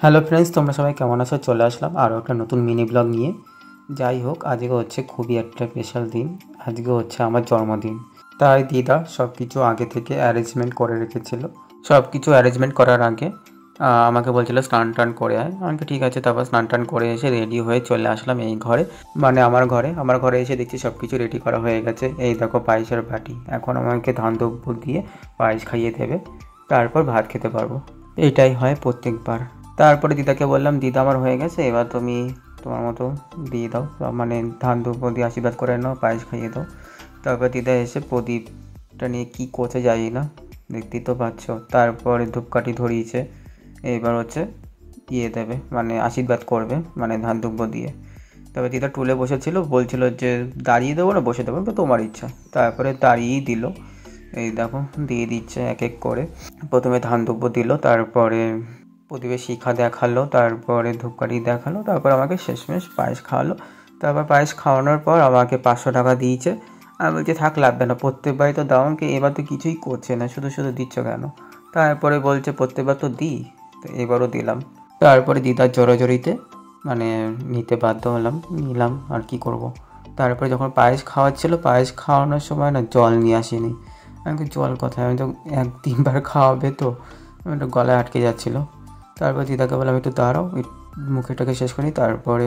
Hello friends, তোমরা সবাই কেমন আছো? চলে আসলাম আরও একটা নতুন মিনি ব্লগ নিয়ে। যাই হোক, আজকে হচ্ছে খুবই একটা স্পেশাল দিন। আজকে হচ্ছে আমার জন্মদিন। তাই দিদা সব কিছু আগে থেকে অ্যারেঞ্জমেন্ট করে রেখেছিল। সব কিছু অ্যারেঞ্জমেন্ট করার আগে আমাকে বলছিল স্নান টান করে আয়। আমাকে ঠিক আছে, তারপর স্নান টান করে এসে রেডি হয়ে চলে আসলাম এই ঘরে, মানে আমার ঘরে এসে দেখছি সব কিছু রেডি করা হয়ে গেছে। এই দেখো পায়েসের বাটি, এখন আমাকে ধান দুব্বো দিয়ে পায়েস খাইয়ে দেবে, তারপর ভাত খেতে পারবো। এইটাই হয় প্রত্যেকবার। তারপরে দিদাকে বললাম, দিদা আমার হয়ে গেছে, এবার তুমি তোমার মতো দিয়ে দাও, মানে ধান দুব্বো দিয়ে আশীর্বাদ করে নাও, পায়েস খাইয়ে দাও। তারপর দিদা এসে প্রদীপটা নিয়ে কী করছে জানি না, দেখতেই তো পাচ্ছ। তারপরে ধূপকাঠি ধরিয়েছে, এবার হচ্ছে ইয়ে দেবে, মানে আশীর্বাদ করবে, মানে ধান দুব্বো দিয়ে। তারপরে দিদা টুলে বসেছিল, বলছিল যে দাঁড়িয়ে দেবো না বসে দেবো, তো তোমার ইচ্ছা। তারপরে দাঁড়িয়েই দিল। এই দেখো দিয়ে দিচ্ছে এক এক করে। প্রথমে ধান দুব্বো দিল, তারপরে প্রদীপের শিখা দেখালো, তারপরে ধূপকাঠি দেখালো, তারপর আমাকে শেষমেশ পায়েস খাওয়ালো। তারপর পায়েস খাওয়ানোর পর আমাকে 500 টাকা দিয়েছে। আমি বলছি থাক, লাগবে না, প্রত্যেকবারই তো দাও আমাকে, এবার তো কিছুই করছে না, শুধু শুধু দিচ্ছ কেন? তারপরে বলছে প্রত্যেকবার তো দিই, তো এবারও দিলাম। তারপরে দিদার জোরাজোরিতে মানে নিতে বাধ্য হলাম, নিলাম, আর কি করব। তারপরে যখন পায়েস খাওয়াচ্ছিল, পায়েস খাওয়ানোর সময় না জল নিয়ে আসিনি। আমি জল কোথায়, আমি তো 1-3 বার খাওয়াবে, তো আমি একটু গলায় আটকে যাচ্ছিলো। তারপর দিদাকে বললাম একটু দাঁড়াও, মুখেটাকে শেষ করি, তারপরে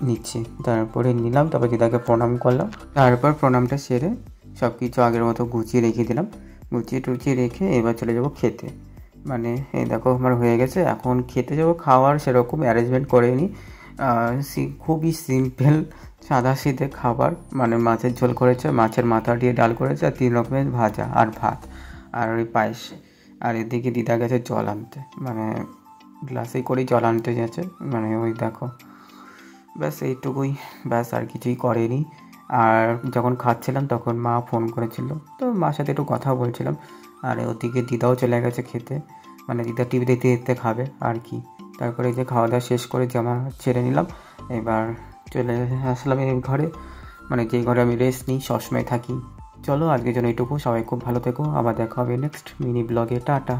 নিচ্ছি। তারপরে নিলাম, তারপর দিদাকে প্রণাম করলাম। তারপর প্রণামটা সেরে সব কিছু আগের মতো গুছিয়ে রেখে দিলাম। গুছিয়ে টুচিয়ে রেখে এবার চলে যাব খেতে। মানে এই দেখো আমার হয়ে গেছে, এখন খেতে যাবো। খাওয়ার সেরকম অ্যারেঞ্জমেন্ট করিনি, খুবই সিম্পল সাদাসিধে খাবার। মানে মাছের ঝোল করেছে, মাছের মাথা দিয়ে ডাল করেছে, আর 3 রকমের ভাজা আর ভাত আর ওই পায়েস। আর এদিকে দিদা গেছে জল আনতে, মানে গ্লাসে করেই জল আনতে গেছে, মানে ওই দেখো। ব্যাস এইটুকুই, ব্যাস আর কিছুই করেনি। আর যখন খাচ্ছিলাম তখন মা ফোন করেছিল, তো মার সাথে একটু কথা বলছিলাম। আর ওদিকে দিদাও চলে গেছে খেতে, মানে দিদা টিভি দেখতে দেখতে খাবে আর কি। তারপরে যে খাওয়া দাওয়া শেষ করে জামা ছেড়ে নিলাম, এবার চলে আসলাম এই ঘরে, মানে যেই ঘরে আমি রেস্ট নিই, সবসময় থাকি। চলো আজকের জন্য এইটুকু, সবাই খুব ভালো থেকো, আবার দেখা হবে নেক্সট মিনি ব্লগে। টাটা।